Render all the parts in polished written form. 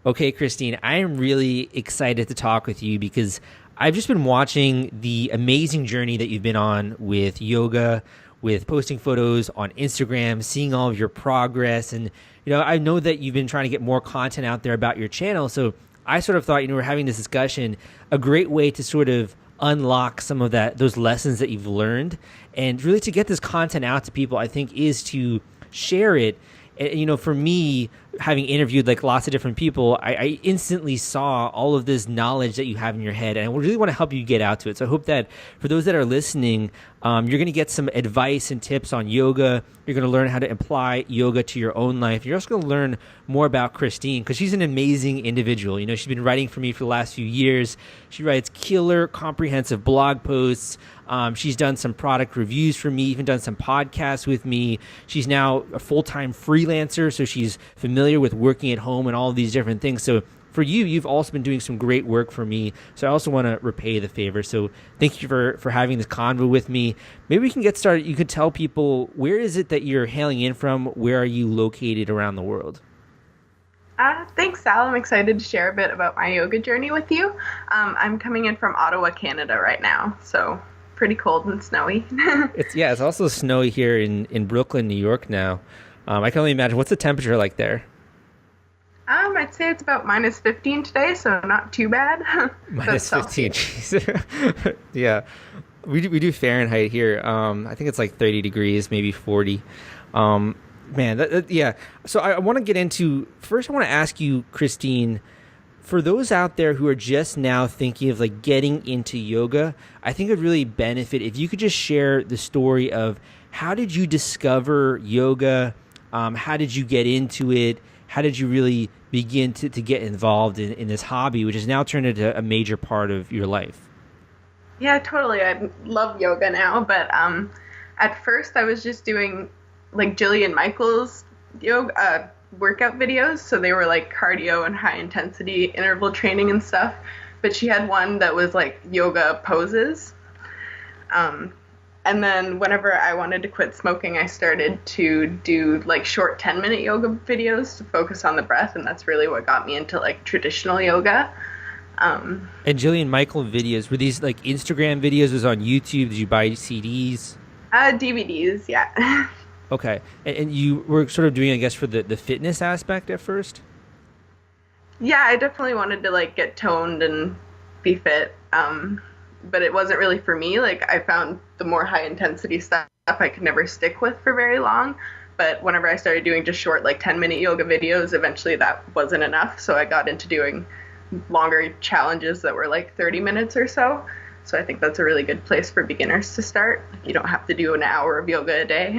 Okay, Krystine, I am really excited to talk with you because I've just been watching the amazing journey that you've been on with yoga, with posting photos on Instagram, seeing all of your progress. And, I know that you've been trying to get more content out there about your channel. So I sort of thought, we're having this discussion, a great way to sort of unlock some of those lessons that you've learned and really to get this content out to people, I think, is to share it. For me, having interviewed like lots of different people, I instantly saw all of this knowledge that you have in your head, and I really want to help you get out to it. So I hope that for those that are listening, you're going to get some advice and tips on yoga. You're going to learn how to apply yoga to your own life. You're also going to learn more about Krystine because she's an amazing individual. She's been writing for me for the last few years. She writes killer, comprehensive blog posts. She's done some product reviews for me, even done some podcasts with me. She's now a full-time freelancer, so she's familiar with working at home and all of these different things. So for you, you've also been doing some great work for me. So I also want to repay the favor. So thank you for having this convo with me. Maybe we can get started. You could tell people, where is it that you're hailing in from? Where are you located around the world? Thanks, Sal. I'm excited to share a bit about my yoga journey with you. I'm coming in from Ottawa, Canada right now. So pretty cold and snowy. It's also snowy here in Brooklyn, New York now. I can only imagine. What's the temperature like there? I'd say it's about minus 15 today, so not too bad. Minus 15, jeez. Yeah, we do Fahrenheit here. I think it's like 30 degrees, maybe 40. Yeah. So I want to get into, first I want to ask you, Krystine, for those out there who are just now thinking of like getting into yoga, I think it would really benefit if you could just share the story of how did you discover yoga? How did you get into it? How did you really begin to get involved in this hobby, which has now turned into a major part of your life? Yeah, totally. I love yoga now, but at first I was just doing like Jillian Michaels yoga workout videos, so they were like cardio and high intensity interval training and stuff, but she had one that was like yoga poses. And then whenever I wanted to quit smoking, I started to do like short 10-minute yoga videos to focus on the breath, and that's really what got me into like traditional yoga. And Jillian Michael videos, were these like Instagram videos? Was on YouTube? Did you buy CDs? DVDs, yeah. Okay. And you were sort of doing, I guess, for the fitness aspect at first? Yeah, I definitely wanted to like get toned and be fit. But it wasn't really for me. Like, I found the more high intensity stuff I could never stick with for very long. But whenever I started doing just short, like 10-minute yoga videos, eventually that wasn't enough. So I got into doing longer challenges that were like 30 minutes or so. So I think that's a really good place for beginners to start. You don't have to do an hour of yoga a day.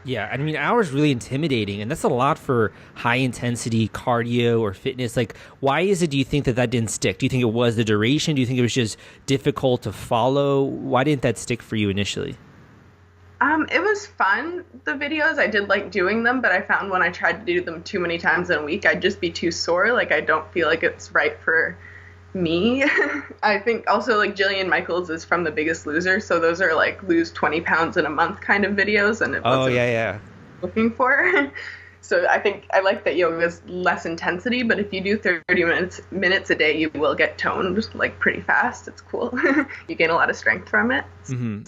Yeah, I mean, an hour is really intimidating, and that's a lot for high-intensity cardio or fitness. Like, why is it, do you think, that didn't stick? Do you think it was the duration? Do you think it was just difficult to follow? Why didn't that stick for you initially? It was fun, the videos. I did like doing them, but I found when I tried to do them too many times in a week, I'd just be too sore. Like, I don't feel like it's right for me. I think also like Jillian Michaels is from The Biggest Loser, so those are like lose 20 pounds in a month kind of videos, and it wasn't looking for. So I think I like that yoga is less intensity, but if you do 30 minutes a day, you will get toned like pretty fast. It's cool. You gain a lot of strength from it. Mm-hmm.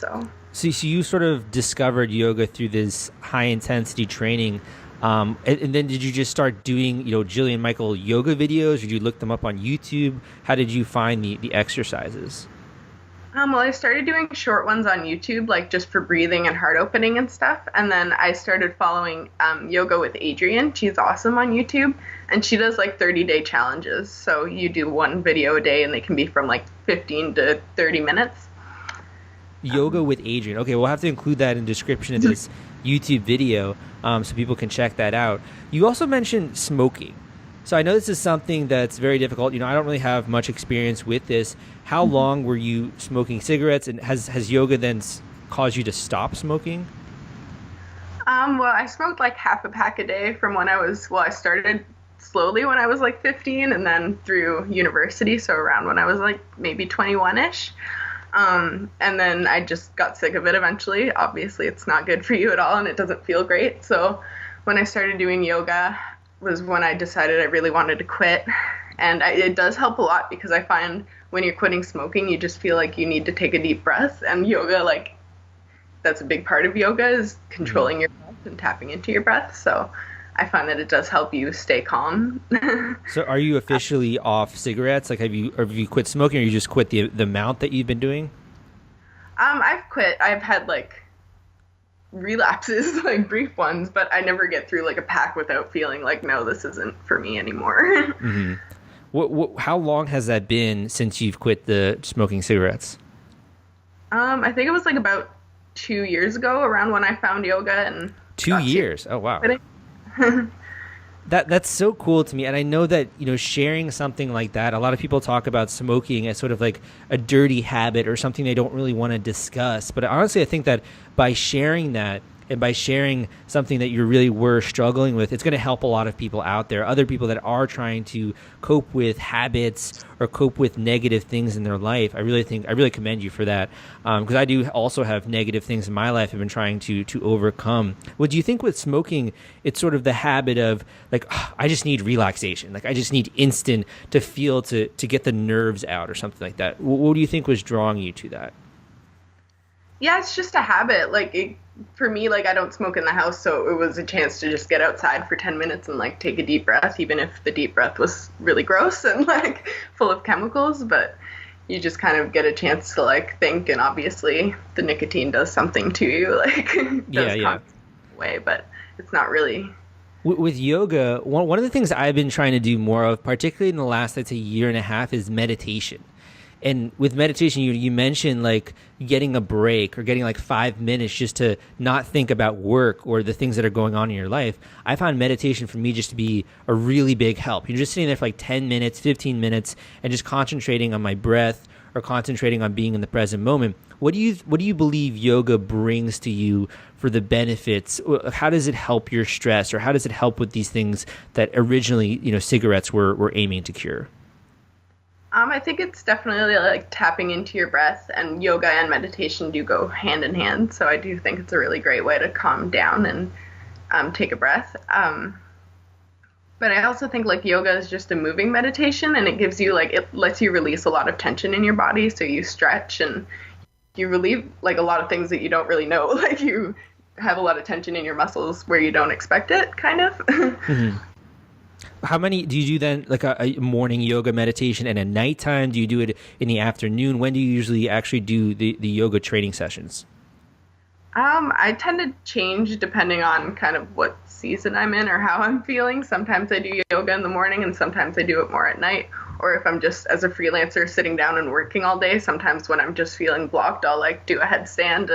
So you sort of discovered yoga through this high intensity training. And then did you just start doing, Jillian Michael yoga videos, or did you look them up on YouTube? How did you find the exercises? Well, I started doing short ones on YouTube, like just for breathing and heart opening and stuff. And then I started following Yoga with Adriene. She's awesome on YouTube. And she does like 30-day challenges. So you do one video a day, and they can be from like 15 to 30 minutes. Yoga with Adriene. Okay, we'll have to include that in the description of this YouTube video so people can check that out. You also mentioned smoking. So I know this is something that's very difficult. I don't really have much experience with this. How long were you smoking cigarettes, and has yoga then caused you to stop smoking? Well, I smoked like half a pack a day from when I started slowly when I was like 15, and then through university, so around when I was like maybe 21-ish. And then I just got sick of it eventually. Obviously, it's not good for you at all, and it doesn't feel great. So when I started doing yoga was when I decided I really wanted to quit. And it does help a lot because I find when you're quitting smoking, you just feel like you need to take a deep breath. And yoga, like, that's a big part of yoga is controlling your breath and tapping into your breath. So I find that it does help you stay calm. So are you officially off cigarettes? Like, have you quit smoking, or you just quit the amount that you've been doing? I've quit. I've had like relapses, like brief ones, but I never get through like a pack without feeling like, no, this isn't for me anymore. Mm-hmm. How long has that been since you've quit the smoking cigarettes? I think it was like about 2 years ago, around when I found yoga. And 2 years? Oh, wow. That's so cool to me. And I know that, sharing something like that, a lot of people talk about smoking as sort of like a dirty habit or something they don't really want to discuss. But honestly, I think that by sharing that, and by sharing something that you really were struggling with, it's going to help a lot of people out there, other people that are trying to cope with habits or cope with negative things in their life. I really commend you for that, because I do also have negative things in my life I've been trying to overcome. What do you think with smoking, it's sort of the habit of like, I just need relaxation, like I just need instant to feel to get the nerves out or something like that. What do you think was drawing you to that? Yeah, it's just a habit. Like for me, like I don't smoke in the house, so it was a chance to just get outside for 10 minutes and like take a deep breath, even if the deep breath was really gross and like full of chemicals. But you just kind of get a chance to like think, and obviously the nicotine does something to you, like does away, but it's not really. With yoga, one of the things I've been trying to do more of, particularly in the last, I'd say, year and a half, is meditation. And with meditation, you mentioned like getting a break or getting like 5 minutes just to not think about work or the things that are going on in your life. I found meditation for me just to be a really big help. You're just sitting there for like 10 minutes, 15 minutes, and just concentrating on my breath or concentrating on being in the present moment. What do you believe yoga brings to you for the benefits? How does it help your stress, or how does it help with these things that originally, cigarettes were aiming to cure? I think it's definitely like tapping into your breath, and yoga and meditation do go hand in hand. So I do think it's a really great way to calm down and take a breath. But I also think like yoga is just a moving meditation, and it gives you it lets you release a lot of tension in your body. So you stretch and you relieve like a lot of things that you don't really know. Like you have a lot of tension in your muscles where you don't expect it, kind of. Mm-hmm. How many do you do then, like a morning yoga meditation and a nighttime? Do you do it in the afternoon? When do you usually actually do the yoga training sessions? I tend to change depending on kind of what season I'm in or how I'm feeling. Sometimes I do yoga in the morning, and sometimes I do it more at night. Or if I'm just as a freelancer sitting down and working all day, sometimes when I'm just feeling blocked, I'll like do a headstand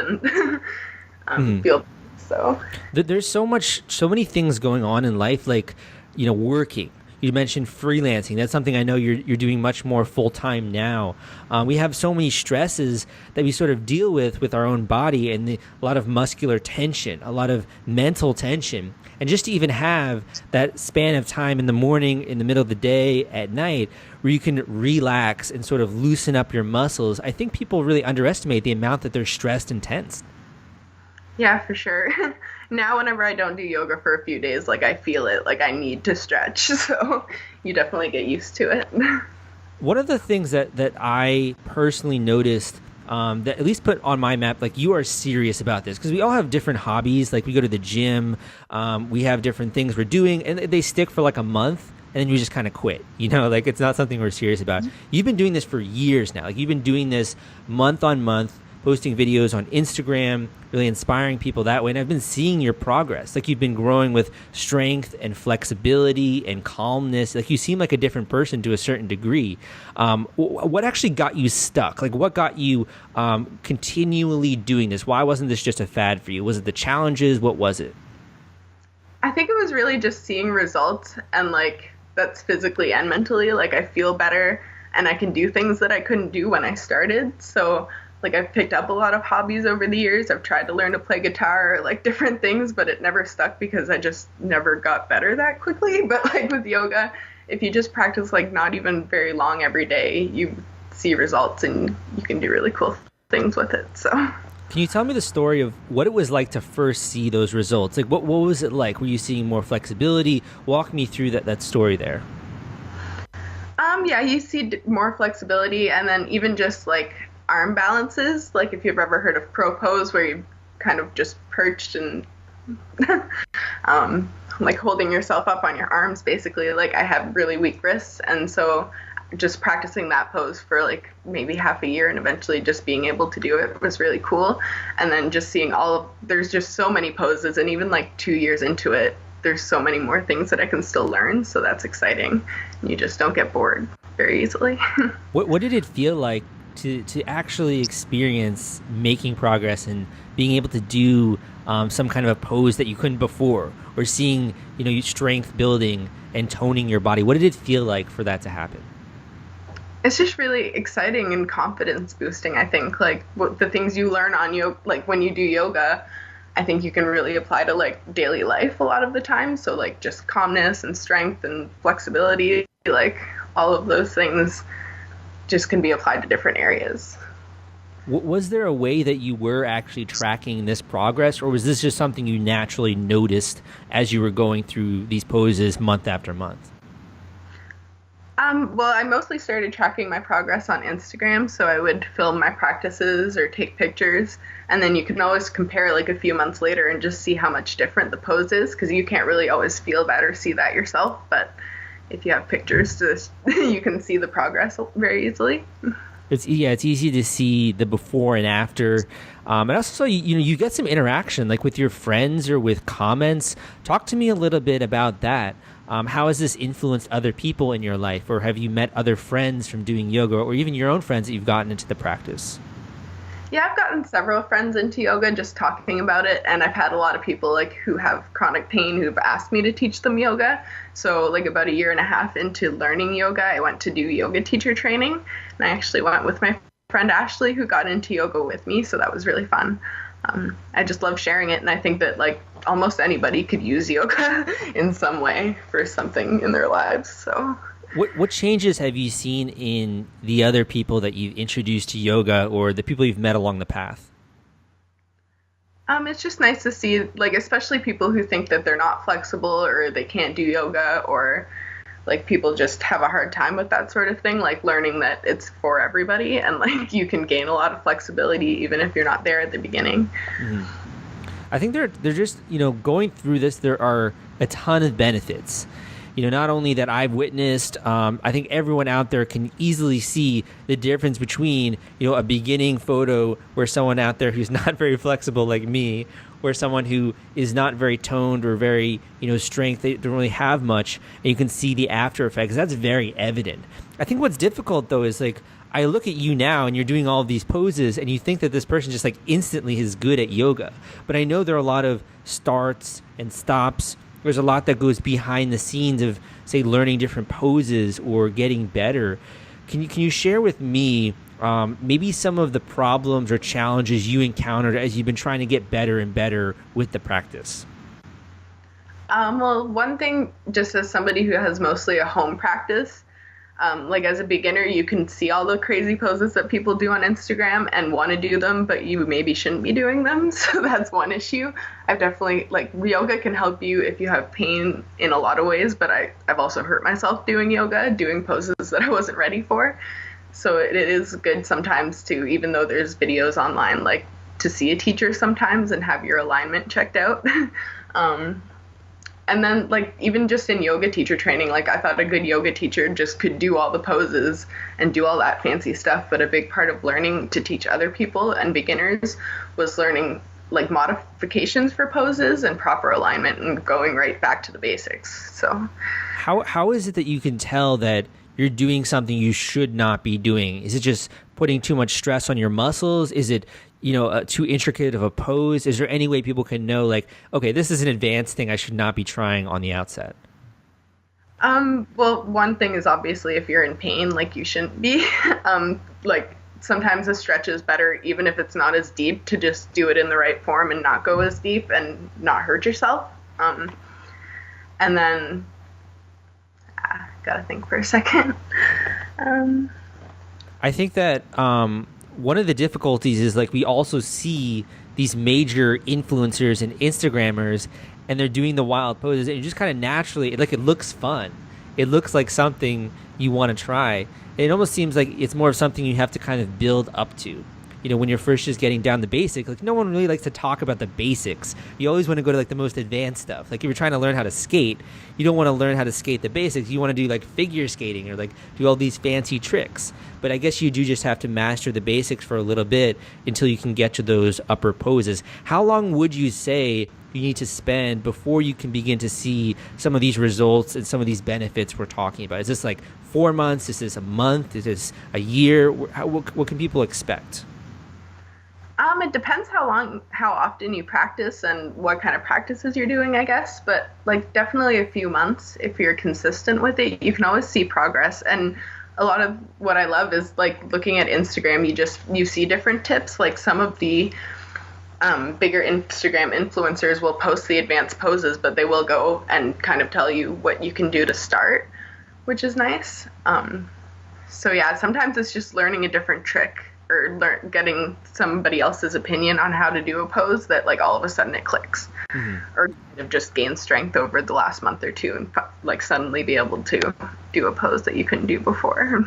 and feel so. There's so many things going on in life, like working. You mentioned freelancing. That's something I know you're doing much more full-time now. We have so many stresses that we sort of deal with our own body, and a lot of muscular tension, a lot of mental tension. And just to even have that span of time in the morning, in the middle of the day, at night, where you can relax and sort of loosen up your muscles, I think people really underestimate the amount that they're stressed and tense. Yeah, for sure. Now, whenever I don't do yoga for a few days, like I feel it, like I need to stretch. So you definitely get used to it. One of the things that I personally noticed that at least put on my map, like you are serious about this, because we all have different hobbies. Like we go to the gym, we have different things we're doing, and they stick for like a month, and then you just kind of quit. Like it's not something we're serious about. You've been doing this for years now. Like you've been doing this month on month, posting videos on Instagram, really inspiring people that way. And I've been seeing your progress. Like you've been growing with strength and flexibility and calmness. Like you seem like a different person to a certain degree. What actually got you stuck? Like what got you continually doing this? Why wasn't this just a fad for you? Was it the challenges? What was it? I think it was really just seeing results, and like that's physically and mentally. Like I feel better, and I can do things that I couldn't do when I started. So like I've picked up a lot of hobbies over the years. I've tried to learn to play guitar or like different things, but it never stuck because I just never got better that quickly. But like with yoga, if you just practice like not even very long every day, you see results and you can do really cool things with it. So can you tell me the story of what it was like to first see those results? Like what was it like? Were you seeing more flexibility? Walk me through that story there. Yeah, you see more flexibility, and then even just like arm balances. Like if you've ever heard of crow pose, where you kind of just perched and like holding yourself up on your arms, basically. Like I have really weak wrists, and so just practicing that pose for like maybe half a year and eventually just being able to do it was really cool. And then just seeing there's just so many poses, and even like 2 years into it, there's so many more things that I can still learn. So that's exciting. You just don't get bored very easily. What did it feel like to actually experience making progress and being able to do some kind of a pose that you couldn't before, or seeing your strength building and toning your body? What did it feel like for that to happen? It's just really exciting and confidence boosting. I think like the things you learn on yoga, like when you do yoga, I think you can really apply to like daily life a lot of the time. So like just calmness and strength and flexibility, like all of those things just can be applied to different areas. Was there a way that you were actually tracking this progress, or was this just something you naturally noticed as you were going through these poses month after month? Well, I mostly started tracking my progress on Instagram, so I would film my practices or take pictures, and then you can always compare like a few months later and just see how much different the pose is, because you can't really always feel that or see that yourself, but if you have pictures, you can see the progress very easily. It's easy to see the before and after, and also you get some interaction like with your friends or with comments. Talk to me a little bit about that. How has this influenced other people in your life, or have you met other friends from doing yoga, or even your own friends that you've gotten into the practice? Yeah, I've gotten several friends into yoga just talking about it, and I've had a lot of people like who have chronic pain who've asked me to teach them yoga. So like about a year and a half into learning yoga, I went to do yoga teacher training, and I actually went with my friend Ashley, who got into yoga with me, so that was really fun. I just love sharing it, and I think that like almost anybody could use yoga in some way for something in their lives. So what changes have you seen in the other people that you've introduced to yoga, or the people you've met along the path? It's just nice to see, like, especially people who think that they're not flexible or they can't do yoga, or like people just have a hard time with that sort of thing, like learning that it's for everybody, and like you can gain a lot of flexibility even if you're not there at the beginning. Mm-hmm. I think they're just, going through this, there are a ton of benefits. Not only that I've witnessed, I think everyone out there can easily see the difference between, a beginning photo where someone out there who's not very flexible like me, or someone who is not very toned or very, strength, they don't really have much, and you can see the after effects. That's very evident. I think what's difficult, though, is like, I look at you now and you're doing all of these poses and you think that this person just like instantly is good at yoga. But I know there are a lot of starts and stops. There's a lot that goes behind the scenes of, say, learning different poses or getting better. Can you share with me maybe some of the problems or challenges you encountered as you've been trying to get better and better with the practice? Well, one thing, just as somebody who has mostly a home practice, like as a beginner, you can see all the crazy poses that people do on Instagram and want to do them, but you maybe shouldn't be doing them. So that's one issue. I've definitely, like, yoga can help you if you have pain in a lot of ways, but I've also hurt myself doing yoga, doing poses that I wasn't ready for. So it is good sometimes to, even though there's videos online, like to see a teacher sometimes and have your alignment checked out. And then, like, even just in yoga teacher training, like, I thought a good yoga teacher just could do all the poses and do all that fancy stuff. But a big part of learning to teach other people and beginners was learning, like, modifications for poses and proper alignment and going right back to the basics. So how is it that you can tell that you're doing something you should not be doing? Is it just putting too much stress on your muscles? Is it too intricate of a pose? Is there any way people can know, like, okay, this is an advanced thing I should not be trying on the outset? Well, one thing is obviously if you're in pain, like, you shouldn't be. Like, sometimes a stretch is better, even if it's not as deep, to just do it in the right form and not go as deep and not hurt yourself. And then, gotta think for a second. I think that one of the difficulties is, like, we also see these major influencers and Instagrammers, and they're doing the wild poses, and you just kind of naturally, like, it looks fun. it looks like something you want to try. And it almost seems like it's more of something you have to kind of build up to. When you're first just getting down the basics, like no one really likes to talk about the basics. You always want to go to like the most advanced stuff. Like if you're trying to learn how to skate, you don't want to learn how to skate the basics. You want to do like figure skating or like do all these fancy tricks. But I guess you do just have to master the basics for a little bit until you can get to those upper poses. How long would you say you need to spend before you can begin to see some of these results and some of these benefits we're talking about? Is this like 4 months? Is this a month? Is this a year? What can people expect? It depends how often you practice and what kind of practices you're doing, I guess. But like definitely a few months, if you're consistent with it, you can always see progress. And a lot of what I love is like looking at Instagram, you see different tips. Like some of the bigger Instagram influencers will post the advanced poses, but they will go and kind of tell you what you can do to start, which is nice. So yeah, sometimes it's just learning a different trick or getting somebody else's opinion on how to do a pose that like all of a sudden it clicks, or kind of just gain strength over the last month or two and like suddenly be able to do a pose that you couldn't do before.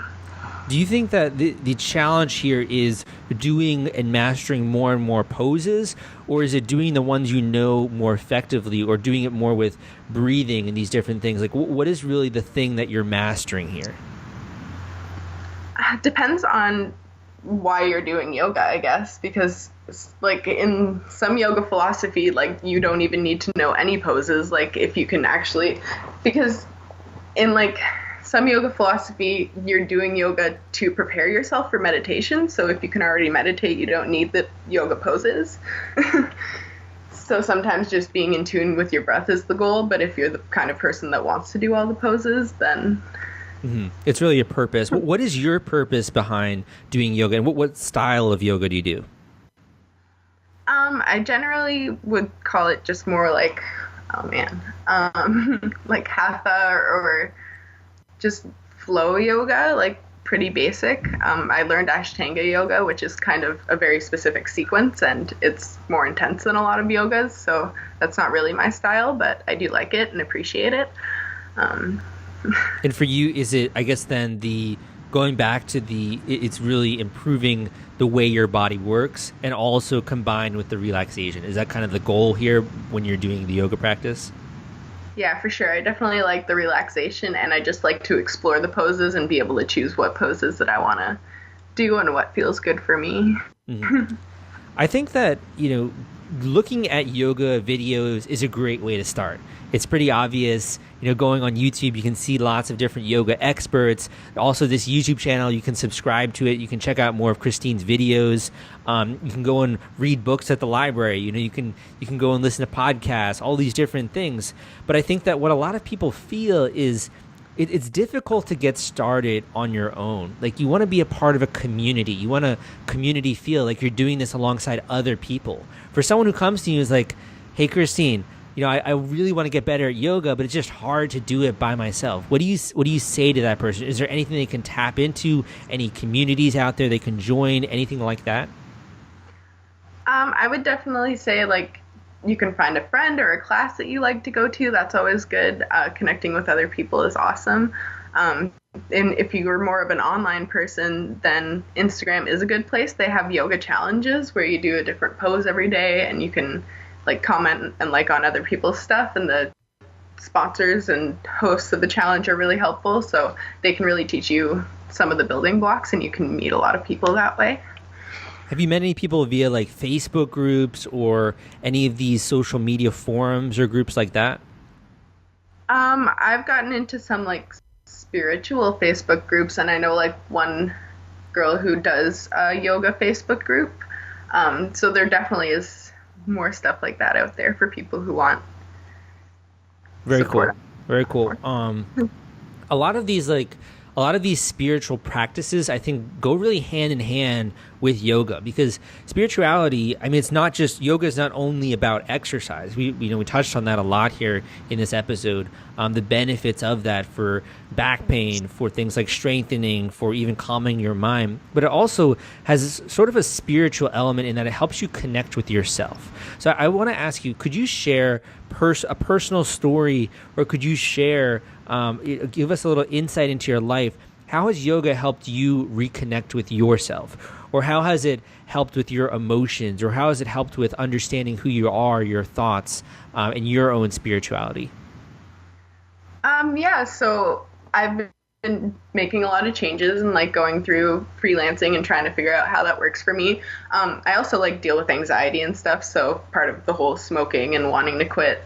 Do you think that the challenge here is doing and mastering more and more poses, or is it doing the ones more effectively, or doing it more with breathing and these different things? Like what is really the thing that you're mastering here? Depends on why you're doing yoga, I guess, because like in some yoga philosophy, like you don't even need to know any poses. Like if you can actually, because in like some yoga philosophy, you're doing yoga to prepare yourself for meditation. So if you can already meditate, you don't need the yoga poses. So sometimes just being in tune with your breath is the goal. But if you're the kind of person that wants to do all the poses, then it's really a purpose. What is your purpose behind doing yoga, and what style of yoga do you do? I generally would call it just more like, like hatha or just flow yoga, like pretty basic. I learned Ashtanga yoga, which is kind of a very specific sequence, and it's more intense than a lot of yogas, so that's not really my style, but I do like it and appreciate it. And for you, is it, I guess then, going back to it's really improving the way your body works and also combined with the relaxation? Is that kind of the goal here when you're doing the yoga practice? Yeah, for sure. I definitely like the relaxation, and I just like to explore the poses and be able to choose what poses that I want to do and what feels good for me. I think that, looking at yoga videos is a great way to start. It's pretty obvious, going on YouTube, you can see lots of different yoga experts. Also, this YouTube channel, you can subscribe to it. You can check out more of Krystine's videos. You can go and read books at the library. You can go and listen to podcasts, all these different things. But I think that what a lot of people feel is it's difficult to get started on your own. Like you want to be a part of a community. You want a community feel like you're doing this alongside other people. For someone who comes to you is like, hey, Krystine, I really want to get better at yoga, but it's just hard to do it by myself. What do you say to that person? Is there anything they can tap into? Any communities out there they can join? Anything like that? I would definitely say like you can find a friend or a class that you like to go to. That's always good. Connecting with other people is awesome. And if you're more of an online person, then Instagram is a good place. They have yoga challenges where you do a different pose every day, and you can like comment and like on other people's stuff, and the sponsors and hosts of the challenge are really helpful, so they can really teach you some of the building blocks, and you can meet a lot of people that way. Have you met any people via like Facebook groups or any of these social media forums or groups like that? I've gotten into some like spiritual Facebook groups, and I know like one girl who does a yoga Facebook group. So there definitely is more stuff like that out there for people who want support. Very cool. A lot of these spiritual practices, I think, go really hand in hand with yoga, because spirituality, it's not just, yoga is not only about exercise. We touched on that a lot here in this episode. The benefits of that for back pain, for things like strengthening, for even calming your mind. But it also has sort of a spiritual element in that it helps you connect with yourself. So I want to ask you, could you share a personal story, or could you share, give us a little insight into your life? How has yoga helped you reconnect with yourself? Or how has it helped with your emotions? Or how has it helped with understanding who you are, your thoughts, and your own spirituality? Yeah, so I've been making a lot of changes and like going through freelancing and trying to figure out how that works for me. I also like deal with anxiety and stuff, so part of the whole smoking and wanting to quit,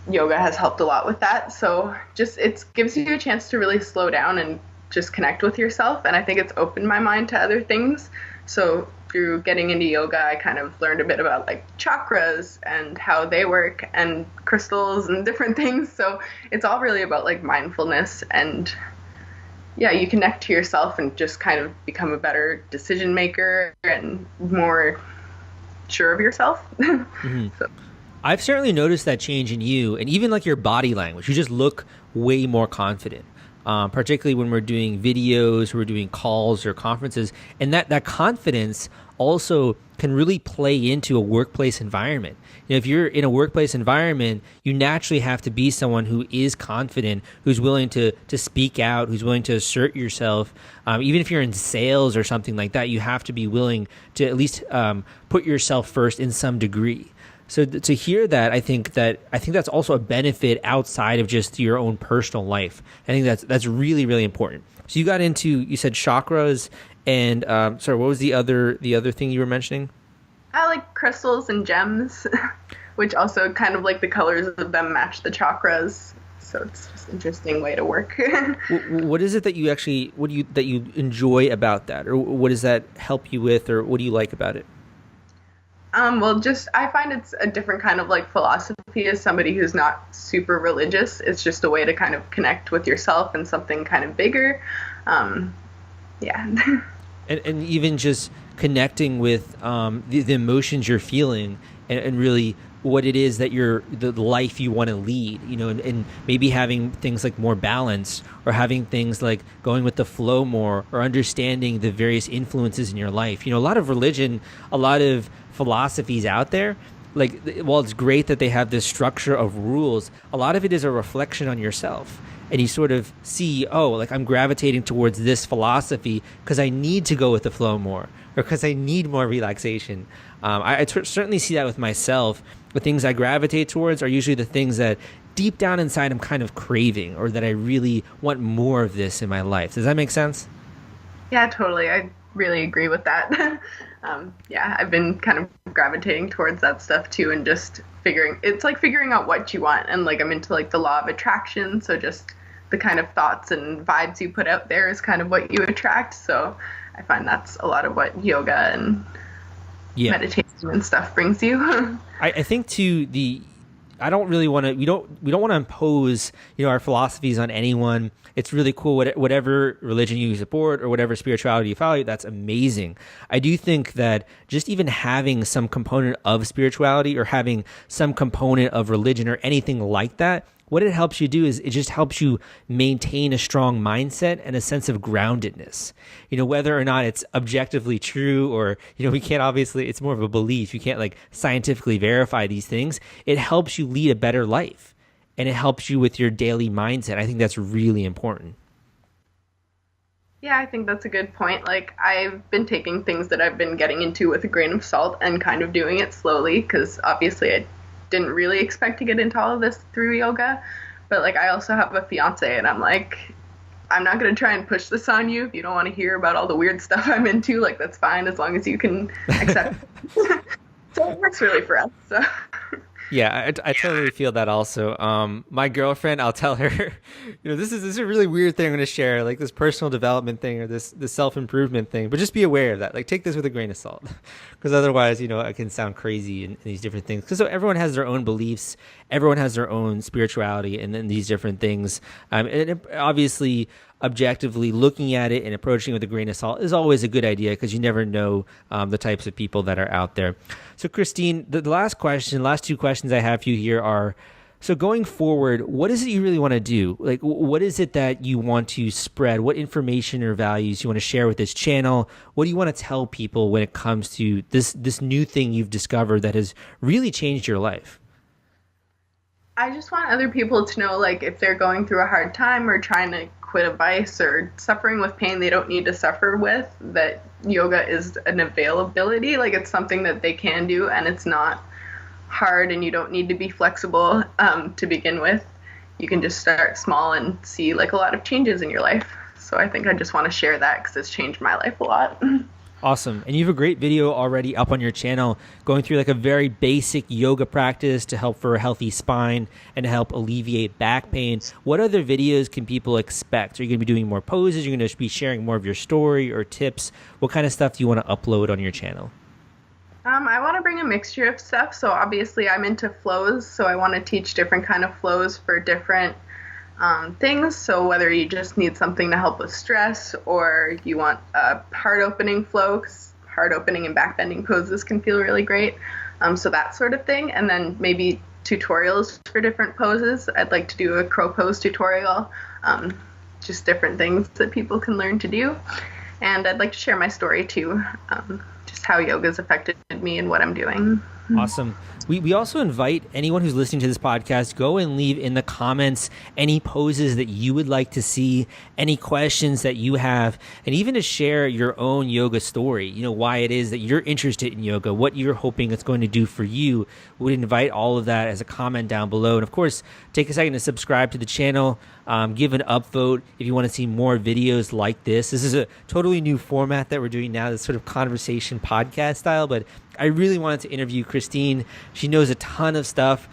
yoga has helped a lot with that. So just it gives you a chance to really slow down and just connect with yourself, and I think it's opened my mind to other things. So through getting into yoga, I kind of learned a bit about like chakras and how they work and crystals and different things. So it's all really about like mindfulness, and yeah, you connect to yourself and just kind of become a better decision maker and more sure of yourself. Mm-hmm. So. I've certainly noticed that change in you, and even like your body language. You just look way more confident. Particularly when we're doing videos, we're doing calls or conferences, and that confidence also can really play into a workplace environment. You know, if you're in a workplace environment, you naturally have to be someone who is confident, who's willing to speak out, who's willing to assert yourself. Even if you're in sales or something like that, you have to be willing to at least put yourself first in some degree. So to hear that, I think that's also a benefit outside of just your own personal life. I think that's really, really important. So you got into, you said chakras, and sorry, what was the other thing you were mentioning? I like crystals and gems, which also kind of like the colors of them match the chakras. So it's just an interesting way to work. What is it that you actually, that you enjoy about that, or what does that help you with, or what do you like about it? Well, just I find it's a different kind of like philosophy as somebody who's not super religious. It's just a way to kind of connect with yourself and something kind of bigger. Yeah. and even just connecting with the emotions you're feeling, and really what it is that the life you want to lead, you know, and maybe having things like more balance, or having things like going with the flow more, or understanding the various influences in your life. You know, a lot of religion, a lot of philosophies out there, like, while it's great that they have this structure of rules, a lot of it is a reflection on yourself. And you sort of see, oh, like I'm gravitating towards this philosophy because I need to go with the flow more, or because I need more relaxation. I certainly see that with myself. The things I gravitate towards are usually the things that deep down inside I'm kind of craving, or that I really want more of this in my life. Does that make sense? Yeah, totally. I really agree with that. Yeah, I've been kind of gravitating towards that stuff too, and just figuring out what you want. And like I'm into like the law of attraction, so just the kind of thoughts and vibes you put out there is kind of what you attract. So I find that's a lot of what yoga and meditation and stuff brings you. I think too, I don't really want to. We don't want to impose, you know, our philosophies on anyone. It's really cool whatever religion you support or whatever spirituality you follow. That's amazing. I do think that just even having some component of spirituality, or having some component of religion, or anything like that, what it helps you do is it just helps you maintain a strong mindset and a sense of groundedness. You know, whether or not it's objectively true, or, you know, we can't, obviously, it's more of a belief. You can't like scientifically verify these things. It helps you lead a better life, and it helps you with your daily mindset. I think that's really important. Yeah, I think that's a good point. Like, I've been taking things that I've been getting into with a grain of salt and kind of doing it slowly, because obviously I didn't really expect to get into all of this through yoga. But like, I also have a fiance, and I'm like, I'm not going to try and push this on you. If you don't want to hear about all the weird stuff I'm into, like, that's fine, as long as you can accept it. So it works really for us. So. Yeah, I totally feel that also. My girlfriend, I'll tell her, you know, this is a really weird thing I'm going to share, like this personal development thing, or this self-improvement thing, but just be aware of that. Like, take this with a grain of salt, because otherwise, you know, it can sound crazy in these different things. Because so everyone has their own beliefs, everyone has their own spirituality, and then these different things. And obviously, objectively looking at it and approaching it with a grain of salt is always a good idea, because you never know the types of people that are out there. So Krystine, the last two questions I have for you here are, so going forward, what is it you really want to do? Like, what is it that you want to spread? What information or values you want to share with this channel? What do you want to tell people when it comes to this new thing you've discovered that has really changed your life? I just want other people to know, like, if they're going through a hard time or trying to quit a vice or suffering with pain they don't need to suffer with, that yoga is an availability. Like, it's something that they can do, and it's not hard, and you don't need to be flexible to begin with. You can just start small and see, like, a lot of changes in your life. So I think I just want to share that because it's changed my life a lot. Awesome. And you have a great video already up on your channel going through like a very basic yoga practice to help for a healthy spine and to help alleviate back pain. What other videos can people expect? Are you going to be doing more poses? You're going to be sharing more of your story or tips? What kind of stuff do you want to upload on your channel? I want to bring a mixture of stuff. So obviously I'm into flows. So I want to teach different kind of flows for different things. So whether you just need something to help with stress or you want a heart opening flow, 'cause heart opening and back bending poses can feel really great. So that sort of thing. And then maybe tutorials for different poses. I'd like to do a crow pose tutorial, just different things that people can learn to do. And I'd like to share my story too, just how yoga's affected me and what I'm doing. Awesome. We also invite anyone who's listening to this podcast, go and leave in the comments any poses that you would like to see, any questions that you have, and even to share your own yoga story, you know, why it is that you're interested in yoga, what you're hoping it's going to do for you. We'd invite all of that as a comment down below. And of course, take a second to subscribe to the channel, give an upvote if you want to see more videos like this. This is a totally new format that we're doing now, this sort of conversation podcast style, but I really wanted to interview Krystine. She knows a ton of stuff.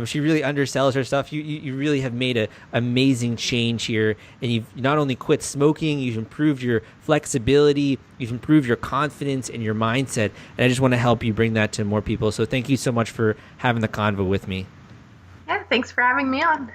She really undersells her stuff. You really have made an amazing change here. And you've not only quit smoking, you've improved your flexibility, you've improved your confidence and your mindset. And I just want to help you bring that to more people. So thank you so much for having the convo with me. Yeah, thanks for having me on.